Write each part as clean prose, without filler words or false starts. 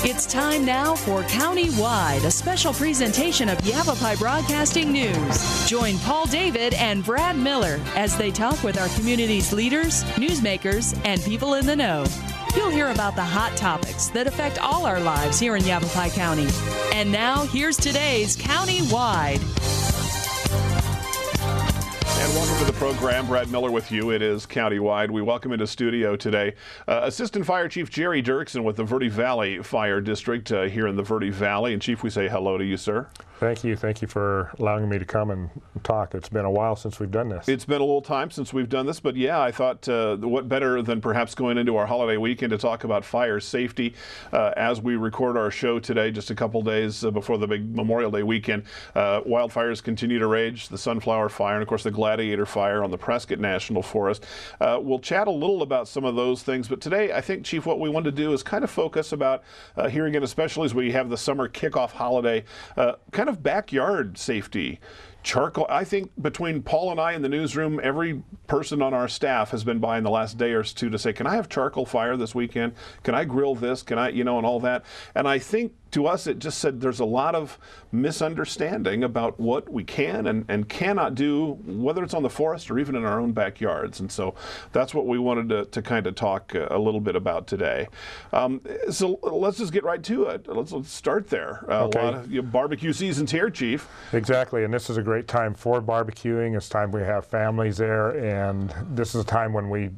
It's time now for Countywide, a special presentation of Yavapai Broadcasting News. Join Paul David and Brad Miller as they talk with our community's leaders, newsmakers, and people in the know. You'll hear about the hot topics that affect all our lives here in Yavapai County. And now, here's today's Countywide. And welcome to the program. Brad Miller with you. It is Countywide. We welcome into studio today Assistant Fire Chief Jerry Dirksen with the Verde Valley Fire District here in the Verde Valley. And Chief, we say hello to you, sir. Thank you. Thank you for allowing me to come and talk. It's been a while since we've done this. It's been a little time since we've done this, but yeah, I thought what better than perhaps going into our holiday weekend to talk about fire safety as we record our show today, just a couple days before the big Memorial Day weekend. Wildfires continue to rage, the Sunflower Fire, and of course the Gladiator Fire on the Prescott National Forest. We'll chat a little about some of those things, but today I think, Chief, what we want to do is kind of focus about here again, especially as we have the summer kickoff holiday, kind of backyard safety. Charcoal. I think between Paul and I in the newsroom, every person on our staff has been by in the last day or two to say, can I have charcoal fire this weekend? Can I grill this? Can I, and all that. And I think to us, it just said there's a lot of misunderstanding about what we can and cannot do, whether it's on the forest or even in our own backyards. And so that's what we wanted to kind of talk a little bit about today. So let's just get right to it. Let's start there. Okay. A lot of barbecue season's here, Chief. Exactly, and this is a great time for barbecuing. It's time we have families there, and this is a time when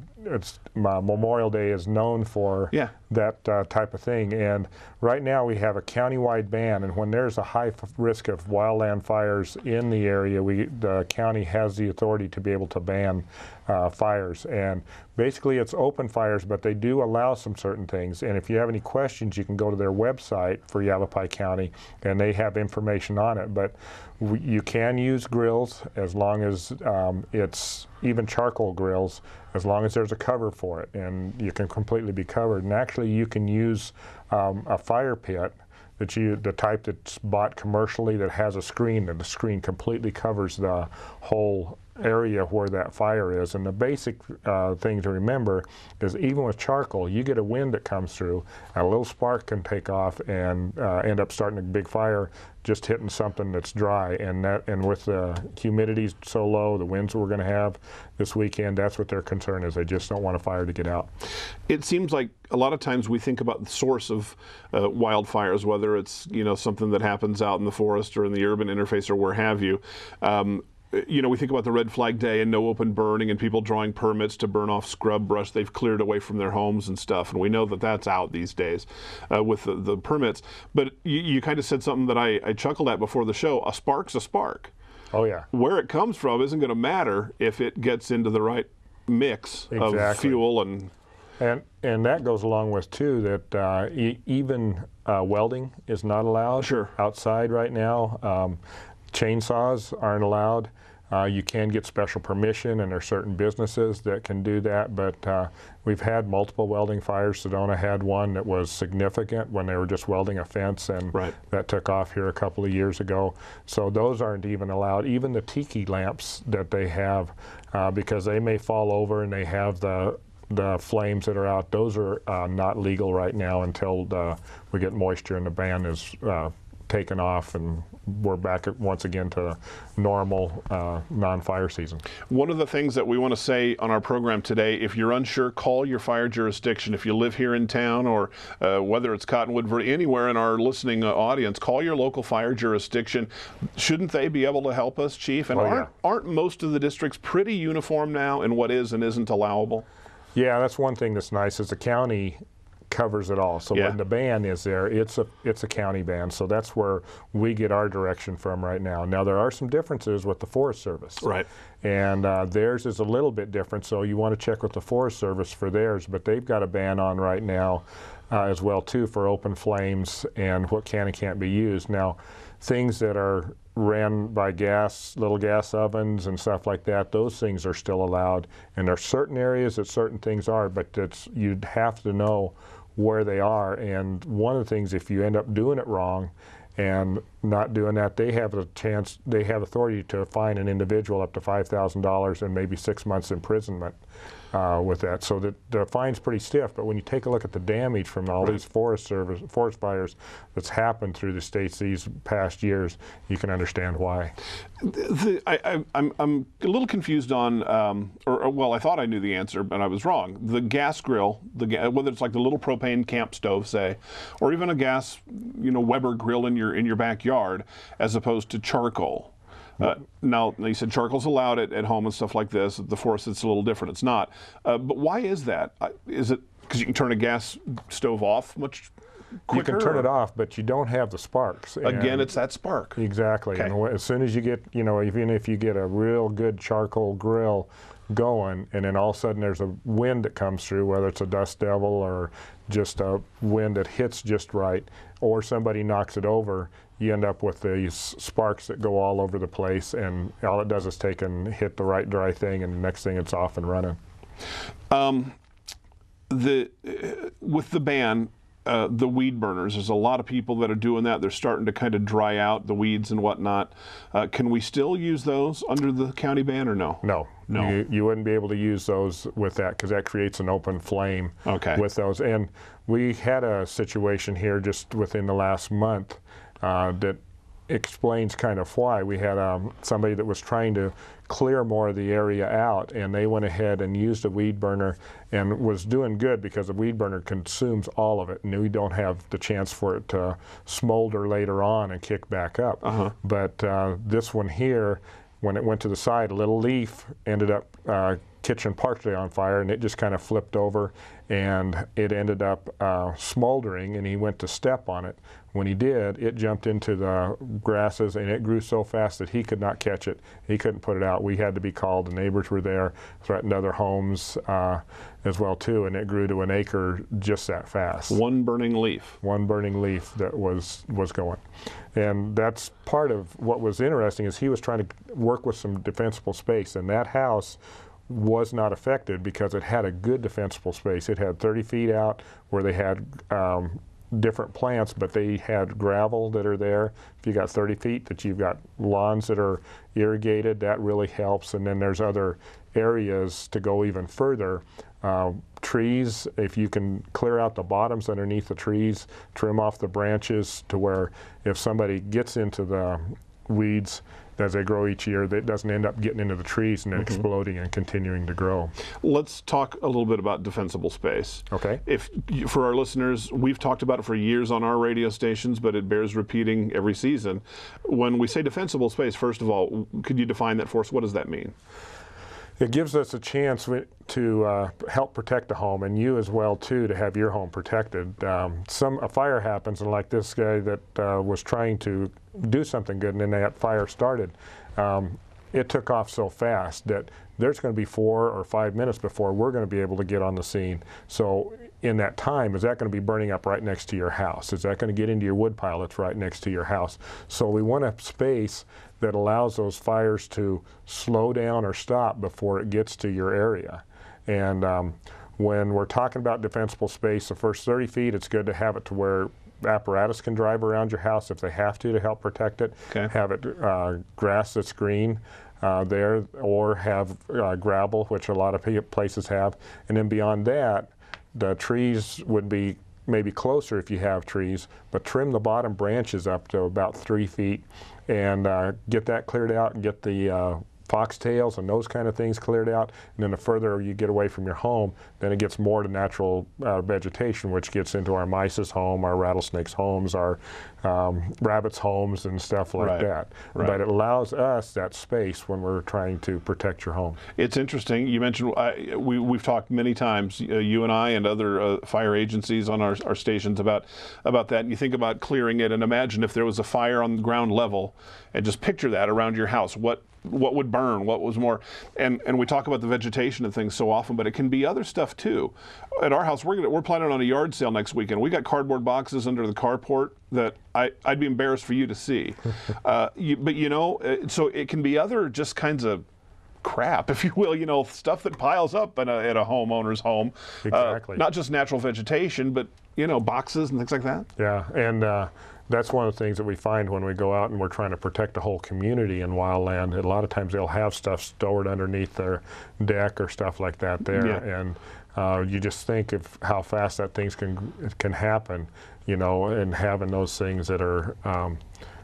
Memorial Day is known for that type of thing. And right now we have a countywide ban, and when there's a high risk of wildland fires in the area, the county has the authority to be able to ban fires. And basically it's open fires, but they do allow some certain things. And if you have any questions, you can go to their website for Yavapai County, and they have information on it. But you can use grills as long as it's even charcoal grills, as long as there's a cover for it, and you can completely be covered. And actually you can use a fire pit the type that's bought commercially that has a screen, and the screen completely covers the whole area where that fire is. And the basic thing to remember is even with charcoal, you get a wind that comes through, and a little spark can take off and end up starting a big fire just hitting something that's dry. And with the humidity so low, the winds we're going to have this weekend, that's what their concern is. They just don't want a fire to get out. It seems like a lot of times we think about the source of wildfires, whether it's something that happens out in the forest or in the urban interface or where have you. We think about the Red Flag Day and no open burning and people drawing permits to burn off scrub brush they've cleared away from their homes and stuff. And we know that that's out these days with the permits. But you kind of said something that I chuckled at before the show. A spark's a spark. Oh, yeah. Where it comes from isn't going to matter if it gets into the right mix of fuel. And that goes along with, too, that even welding is not allowed outside right now. Chainsaws aren't allowed. You can get special permission, and there are certain businesses that can do that, but we've had multiple welding fires. Sedona had one that was significant when they were just welding a fence, and that took off here a couple of years ago. So those aren't even allowed. Even the tiki lamps that they have, because they may fall over and they have the flames that are out, those are not legal right now until we get moisture and the ban is taken off and we're back once again to normal non-fire season. One of the things that we want to say on our program today, if you're unsure, call your fire jurisdiction. If you live here in town or whether it's Cottonwood, Verde, anywhere in our listening audience, call your local fire jurisdiction. Shouldn't they be able to help us, Chief? And aren't most of the districts pretty uniform now in what is and isn't allowable? Yeah, that's one thing that's nice is the county covers it all. So when the ban is there, it's a county ban. So that's where we get our direction from right now. Now there are some differences with the Forest Service. Right. And theirs is a little bit different. So you want to check with the Forest Service for theirs, but they've got a ban on right now as well too for open flames and what can and can't be used. Now things that are ran by gas, little gas ovens and stuff like that, those things are still allowed. And there are certain areas that certain things are, but you'd have to know where they are. And one of the things, if you end up doing it wrong and not doing that, they have authority to fine an individual up to $5,000 and maybe 6 months imprisonment with that. So the fine's pretty stiff, but when you take a look at the damage from all these forest fires that's happened through the states these past years, you can understand why. I'm a little confused on, well, I thought I knew the answer, but I was wrong. The gas grill, whether it's like the little propane camp stove, say, or even a gas, Weber grill in your backyard, as opposed to charcoal. Now, you said charcoal's allowed at home and stuff like this. At the forest, it's a little different. It's not. But why is that? Is it because you can turn a gas stove off much quicker? You can turn it off, but you don't have the sparks. Again, it's that spark. Exactly. Okay. And as soon as you get, even if you get a real good charcoal grill going, and then all of a sudden there's a wind that comes through, whether it's a dust devil or just a wind that hits just right, or somebody knocks it over, you end up with these sparks that go all over the place, and all it does is take and hit the right dry thing, and the next thing it's off and running. With the ban, the weed burners, there's a lot of people that are doing that. They're starting to kind of dry out the weeds and whatnot. Can we still use those under the county ban or no? No. You wouldn't be able to use those with that, because that creates an open flame with those. And we had a situation here just within the last month that explains kind of why. We had somebody that was trying to clear more of the area out, and they went ahead and used a weed burner and was doing good, because the weed burner consumes all of it, and we don't have the chance for it to smolder later on and kick back up. But this one here, when it went to the side, a little leaf ended up catching partially on fire, and it just kind of flipped over, and it ended up smoldering, and he went to step on it. When he did, it jumped into the grasses, and it grew so fast that he could not catch it. He couldn't put it out. We had to be called. The neighbors were there, threatened other homes as well too, and it grew to an acre just that fast. One burning leaf. One burning leaf that was going. And that's part of what was interesting, is he was trying to work with some defensible space, and that house was not affected because it had a good defensible space. It had 30 feet out where they had different plants, but they had gravel that are there. If you got 30 feet, that you've got lawns that are irrigated, that really helps. And then there's other areas to go even further. Trees, if you can clear out the bottoms underneath the trees, trim off the branches to where if somebody gets into the weeds as they grow each year, that doesn't end up getting into the trees and then exploding and continuing to grow. Let's talk a little bit about defensible space. Okay. For our listeners, we've talked about it for years on our radio stations, but it bears repeating every season. When we say defensible space, first of all, could you define that for us? What does that mean? It gives us a chance to help protect the home, and you as well too, to have your home protected. A fire happens, and like this guy that was trying to do something good, and then that fire started. It took off so fast that there's going to be 4 or 5 minutes before we're going to be able to get on the scene. So in that time, is that going to be burning up right next to your house? Is that going to get into your wood pile that's right next to your house? So we want a space that allows those fires to slow down or stop before it gets to your area. And when we're talking about defensible space, the first 30 feet, it's good to have it to where apparatus can drive around your house if they have to help protect it. Okay. Have it grass that's green there, or have gravel, which a lot of places have. And then beyond that, the trees would be maybe closer if you have trees, but trim the bottom branches up to about 3 feet and get that cleared out, and get the foxtails and those kind of things cleared out. And then the further you get away from your home, then it gets more to natural vegetation, which gets into our mice's home, our rattlesnakes' homes, our rabbits' homes and stuff like that. Right. But it allows us that space when we're trying to protect your home. It's interesting. You mentioned, we've talked many times, you and I and other fire agencies on our stations about that. And you think about clearing it, and imagine if there was a fire on the ground level, and just picture that around your house. What would burn, what was more, and we talk about the vegetation and things so often, but it can be other stuff too. At our house, we're planning on a yard sale next weekend. We got cardboard boxes under the carport that I'd be embarrassed for you to see. But so it can be other just kinds of crap, if you will, stuff that piles up at a homeowner's home. Exactly. Not just natural vegetation, but boxes and things like that. Yeah, and that's one of the things that we find when we go out and we're trying to protect a whole community in wildland. A lot of times they'll have stuff stored underneath their deck or stuff like that there, and you just think of how fast that things can happen, you know, and having those things that are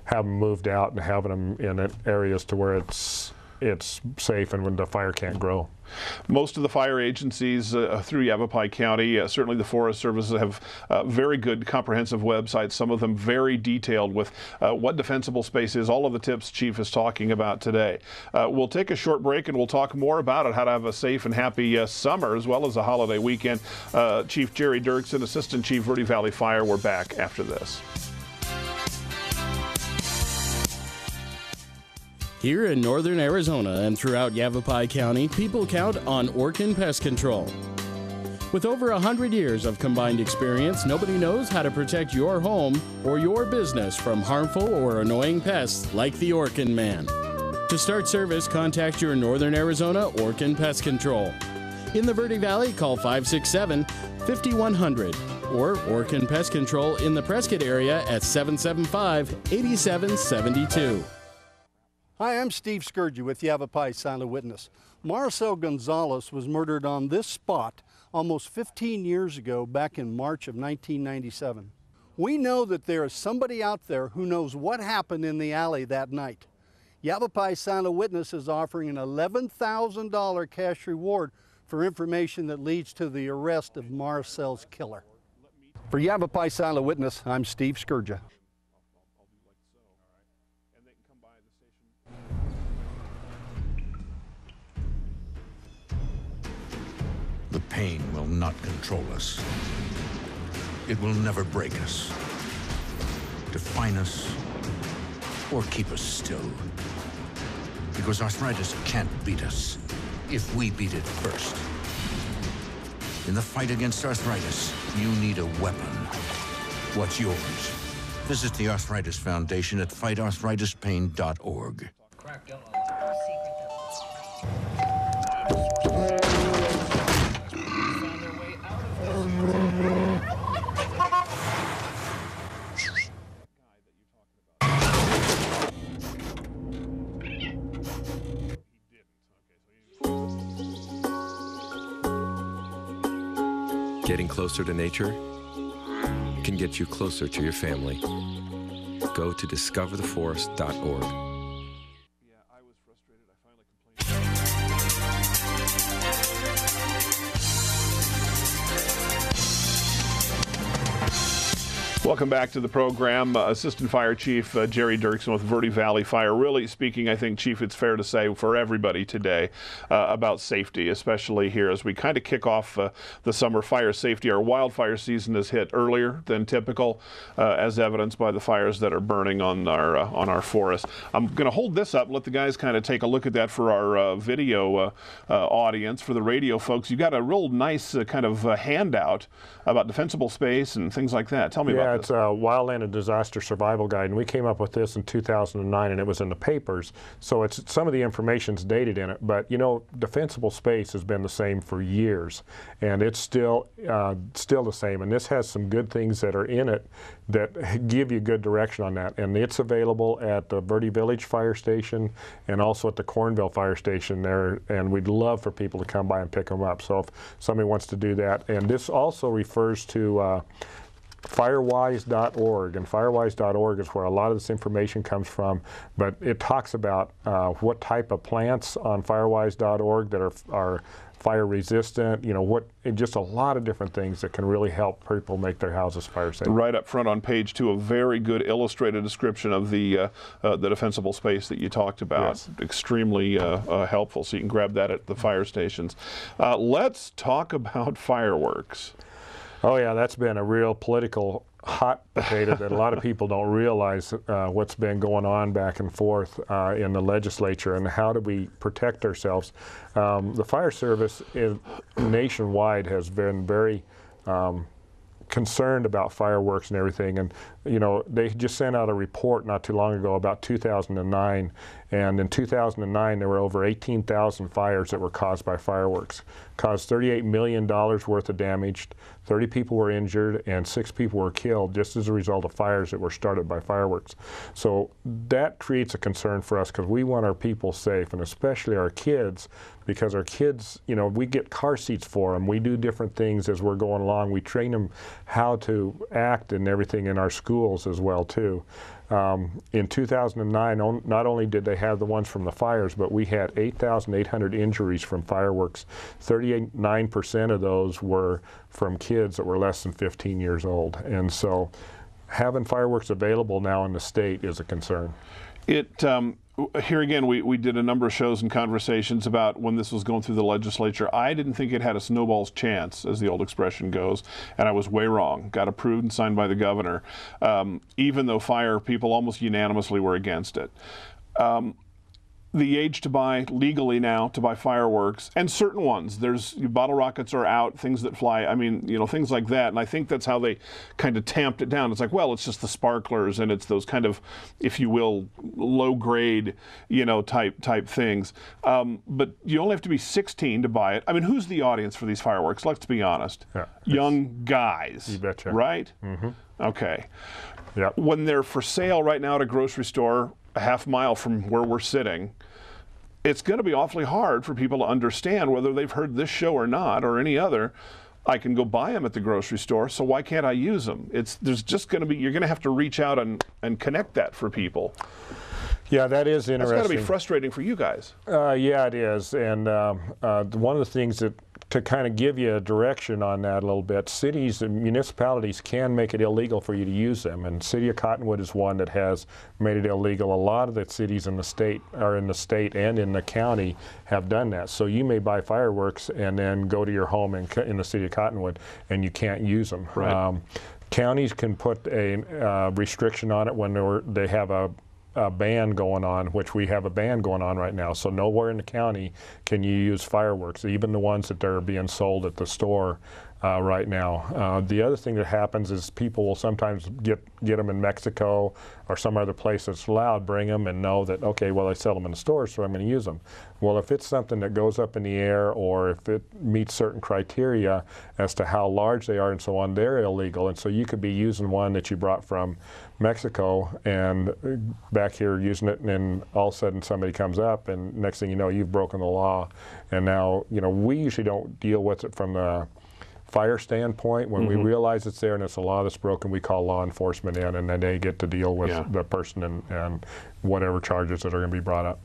have them moved out and having them in areas to where it's safe and when the fire can't grow. Most of the fire agencies through Yavapai County, certainly the Forest Service, have very good comprehensive websites, some of them very detailed with what defensible space is, all of the tips Chief is talking about today. We'll take a short break and we'll talk more about it, how to have a safe and happy summer as well as a holiday weekend. Chief Jerry Dirksen, Assistant Chief, Verde Valley Fire. We're back after this. Here in northern Arizona and throughout Yavapai County, people count on Orkin Pest Control. With over 100 years of combined experience, nobody knows how to protect your home or your business from harmful or annoying pests like the Orkin Man. To start service, contact your northern Arizona Orkin Pest Control. In the Verde Valley, call 567-5100 or Orkin Pest Control in the Prescott area at 775-8772. Hi, I'm Steve Scourge with Yavapai Silent Witness. Marcel Gonzalez was murdered on this spot almost 15 years ago, back in March of 1997. We know that there is somebody out there who knows what happened in the alley that night. Yavapai Silent Witness is offering an $11,000 cash reward for information that leads to the arrest of Marcel's killer. For Yavapai Silent Witness, I'm Steve Scourge. The pain will not control us. It will never break us, define us, or keep us still. Because arthritis can't beat us if we beat it first. In the fight against arthritis, you need a weapon. What's yours? Visit the Arthritis Foundation at fightarthritispain.org. Getting closer to nature can get you closer to your family. Go to discovertheforest.org. Welcome back to the program. Assistant Fire Chief Jerry Dirksen with Verde Valley Fire. Really speaking, I think, Chief, it's fair to say for everybody today about safety, especially here as we kind of kick off the summer fire safety. Our wildfire season has hit earlier than typical, as evidenced by the fires that are burning on our forest. I'm going to hold this up and let the guys kind of take a look at that for our video audience. For the radio folks, you got a real nice kind of handout about defensible space and things like that. Tell me about It's a Wildland and Disaster Survival Guide, and we came up with this in 2009, and it was in the papers. So it's some of the information's dated in it, but you know, defensible space has been the same for years, and it's still the same. And this has some good things that are in it that give you good direction on that. And it's available at the Verde Village Fire Station and also at the Cornville Fire Station there. And we'd love for people to come by and pick them up. So if somebody wants to do that, and this also refers to firewise.org, and firewise.org is where a lot of this information comes from, but it talks about what type of plants on firewise.org that are fire resistant, you know, just a lot of different things that can really help people make their houses fire safe. Right up front on page 2, a very good illustrated description of the defensible space that you talked about. Yes. Extremely helpful, so you can grab that at the fire stations. Let's talk about fireworks. Oh yeah, that's been a real political hot potato that a lot of people don't realize what's been going on back and forth in the legislature, and how do we protect ourselves. The fire service nationwide has been very concerned about fireworks and everything, and you know, they just sent out a report not too long ago about 2009, And in 2009, there were over 18,000 fires that were caused by fireworks. Caused $38 million worth of damage, 30 people were injured, and 6 people were killed just as a result of fires that were started by fireworks. So that creates a concern for us because we want our people safe, and especially our kids, because our kids, you know, we get car seats for them. We do different things as we're going along. We train them how to act and everything in our schools as well, too. In 2009, not only did they have the ones from the fires, but we had 8,800 injuries from fireworks. 39% of those were from kids that were less than 15 years old. And so having fireworks available now in the state is a concern. Here again, we did a number of shows and conversations about when this was going through the legislature. I didn't think it had a snowball's chance, as the old expression goes, and I was way wrong. Got approved and signed by the governor, even though fire people almost unanimously were against it. The age to buy legally now to buy fireworks, and certain ones, there's bottle rockets are out, things that fly, I mean, you know, things like that. And I think that's how they kind of tamped it down. It's like, well, it's just the sparklers, and it's those kind of, if you will, low grade, you know, type things. But you only have to be 16 to buy it. I mean, who's the audience for these fireworks? Let's be honest. Yeah, young guys. You betcha. Right? Mm-hmm. Okay. Yep. When they're for sale right now at a grocery store, a half mile from where we're sitting, it's going to be awfully hard for people to understand whether they've heard this show or not, or any other. I can go buy them at the grocery store, so why can't I use them? There's just going to be, you're going to have to reach out and connect that for people. Yeah, that is interesting. That's got to be frustrating for you guys. Yeah, it is. And one of the things that, to kind of give you a direction on that a little bit, cities and municipalities can make it illegal for you to use them. And City of Cottonwood is one that has made it illegal. A lot of the cities in the state, and in the county, have done that. So you may buy fireworks and then go to your home in the City of Cottonwood and you can't use them. Right. Counties can put a restriction on it when they have a ban going on, which we have a ban going on right now. So nowhere in the county can you use fireworks, even the ones that are being sold at the store right now. The other thing that happens is people will sometimes get them in Mexico or some other place that's allowed, bring them and know that, okay, well, they sell them in the stores, so I'm going to use them. Well, if it's something that goes up in the air, or if it meets certain criteria as to how large they are and so on, they're illegal. And so you could be using one that you brought from Mexico and back here using it, and then all of a sudden somebody comes up and next thing you know, you've broken the law. And now, you know, we usually don't deal with it from the fire standpoint. When we realize it's there and it's a law that's broken, we call law enforcement in, and then they get to deal with the person and whatever charges that are going to be brought up.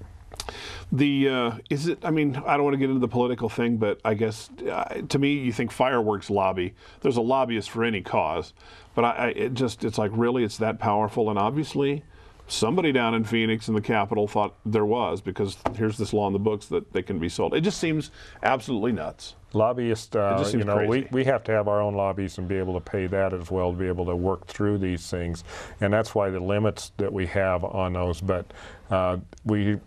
I mean, I don't want to get into the political thing, but I guess to me, you think fireworks lobby. There's a lobbyist for any cause, but it's like, really, it's that powerful? And obviously, somebody down in Phoenix in the Capitol thought there was, because here's this law in the books that they can be sold. It just seems absolutely nuts. Lobbyists, you know, we have to have our own lobbies and be able to pay that as well to be able to work through these things. And that's why the limits that we have on those. But we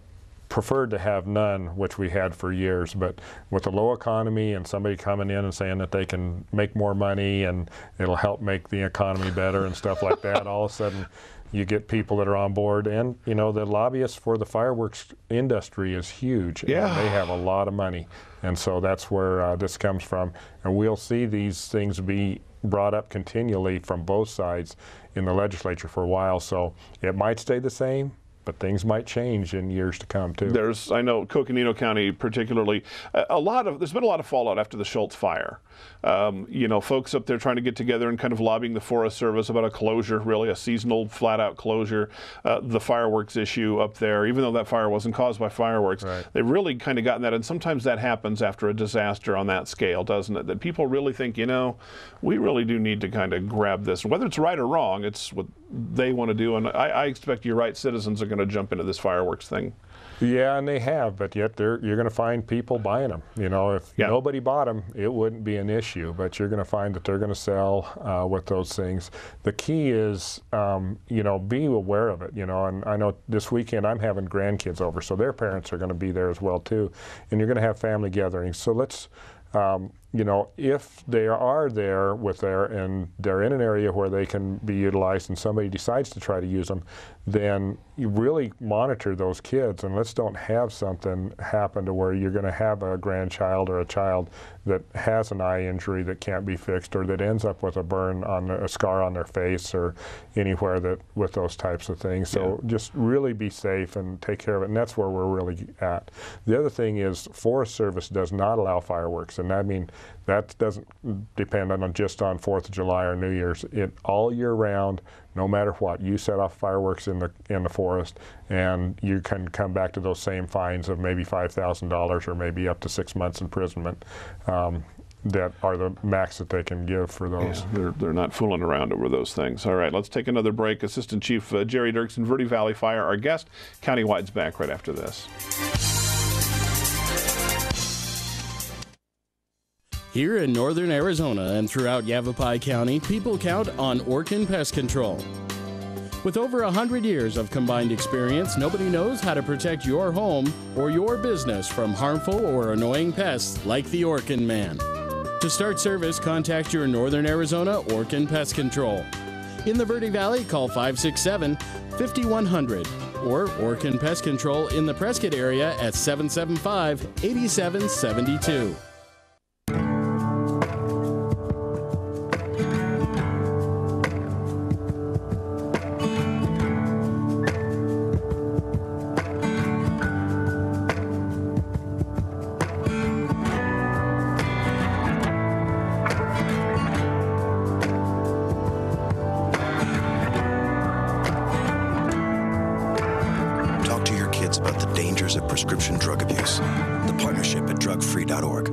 preferred to have none, which we had for years. But with the low economy and somebody coming in and saying that they can make more money and it'll help make the economy better and stuff like that, all of a sudden you get people that are on board. And, you know, the lobbyists for the fireworks industry is huge. Yeah. And they have a lot of money. And so that's where this comes from. And we'll see these things be brought up continually from both sides in the legislature for a while. So it might stay the same, but things might change in years to come too. I know Coconino County particularly, there's been a lot of fallout after the Schultz fire. You know, folks up there trying to get together and kind of lobbying the Forest Service about a closure, really a seasonal flat-out closure. The fireworks issue up there, even though that fire wasn't caused by fireworks, right. They've really kind of gotten that. And sometimes that happens after a disaster on that scale, doesn't it? That people really think, you know, we really do need to kind of grab this. Whether it's right or wrong, it's what they want to do. And I expect you're right, citizens are going to jump into this fireworks thing. Yeah, and they have, but yet you're going to find people buying them. You know, if nobody bought them, it wouldn't be an issue, but you're going to find that they're going to sell with those things. The key is, you know, be aware of it, you know, and I know this weekend I'm having grandkids over, so their parents are going to be there as well too, and you're going to have family gatherings. So let's, you know, if they are there and they're in an area where they can be utilized and somebody decides to try to use them, then you really monitor those kids, and let's don't have something happen to where you're going to have a grandchild or a child that has an eye injury that can't be fixed, or that ends up with a burn on a scar on their face or anywhere that with those types of things. So just really be safe and take care of it, and that's where we're really at. The other thing is Forest Service does not allow fireworks, and I mean that doesn't depend on just on 4th of July or New Year's. It all year round, no matter what, you set off fireworks in the forest, and you can come back to those same fines of maybe $5,000 or maybe up to 6 months imprisonment. That are the max that they can give for those. Yeah, they're not fooling around over those things. All right, let's take another break. Assistant Chief Jerry Dirksen, Verde Valley Fire, our guest. Countywide's back right after this. Here in northern Arizona and throughout Yavapai County, people count on Orkin Pest Control. With over 100 years of combined experience, nobody knows how to protect your home or your business from harmful or annoying pests like the Orkin Man. To start service, contact your Northern Arizona Orkin Pest Control. In the Verde Valley, call 567-5100 or Orkin Pest Control in the Prescott area at 775-8772. About the dangers of prescription drug abuse. The partnership at drugfree.org.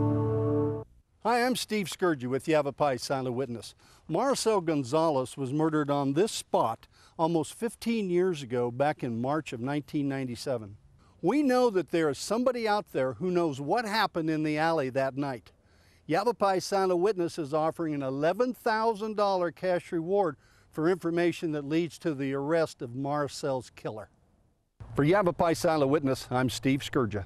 Hi, I'm Steve Scourgy with Yavapai Silent Witness. Maricel Gonzalez was murdered on this spot almost 15 years ago, back in March of 1997. We know that there is somebody out there who knows what happened in the alley that night. Yavapai Silent Witness is offering an $11,000 cash reward for information that leads to the arrest of Maricel's killer. For Yavapai Silent Witness, I'm Steve Scourgy.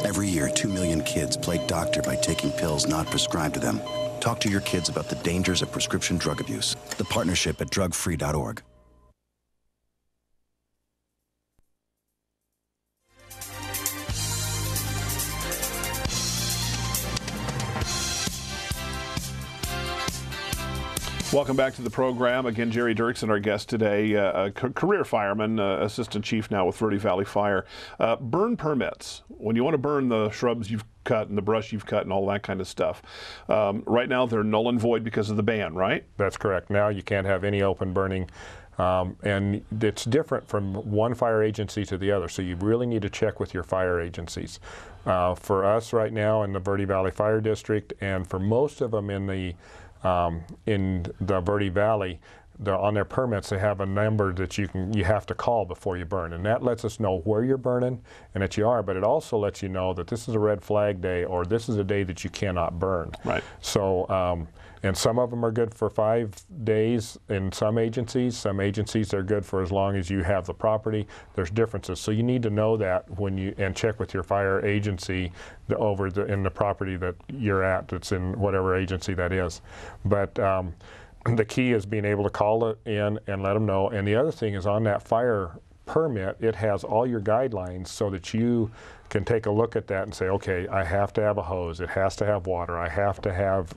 Every year, 2 million kids play doctor by taking pills not prescribed to them. Talk to your kids about the dangers of prescription drug abuse. The partnership at drugfree.org. Welcome back to the program. Again, Jerry Dirksen, our guest today, a career fireman, assistant chief now with Verde Valley Fire. Burn permits. When you want to burn the shrubs you've cut and the brush you've cut and all that kind of stuff. Right now they're null and void because of the ban, right? That's correct. Now you can't have any open burning. And it's different from one fire agency to the other, so you really need to check with your fire agencies. For us right now in the Verde Valley Fire District, and for most of them in the Verde Valley, on their permits they have a number that you have to call before you burn, and that lets us know where you're burning and that you are, but it also lets you know that this is a red flag day or this is a day that you cannot burn. Right. So and some of them are good for 5 days in some agencies are good for as long as you have the property. There's differences, so you need to know that and check with your fire agency in the property that you're at, that's in whatever agency that is. But the key is being able to call it in and let them know. And the other thing is, on that fire permit, it has all your guidelines so that you can take a look at that and say, okay, I have to have a hose, it has to have water, I have to have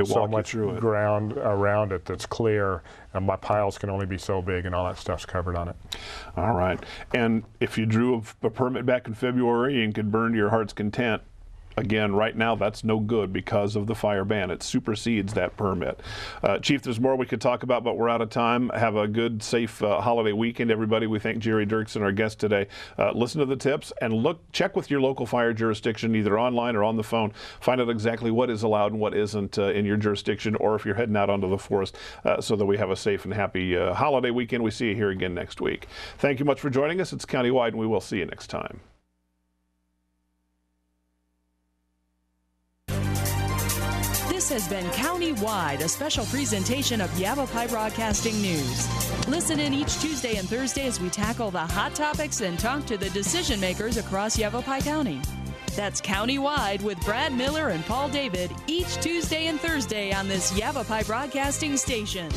so much ground around it that's clear, and my piles can only be so big, and all that stuff's covered on it. All right. And if you drew a permit back in February and could burn to your heart's content, again, right now that's no good because of the fire ban. It supersedes that permit. Chief, there's more we could talk about, but we're out of time. Have a good, safe holiday weekend, everybody. We thank Jerry Dirksen, our guest today. Listen to the tips and check with your local fire jurisdiction, either online or on the phone. Find out exactly what is allowed and what isn't in your jurisdiction, or if you're heading out onto the forest, so that we have a safe and happy holiday weekend. We see you here again next week. Thank you much for joining us. It's Countywide, and we will see you next time. This has been Countywide, a special presentation of Yavapai Broadcasting News. Listen in each Tuesday and Thursday as we tackle the hot topics and talk to the decision makers across Yavapai County. That's Countywide with Brad Miller and Paul David each Tuesday and Thursday on this Yavapai Broadcasting station.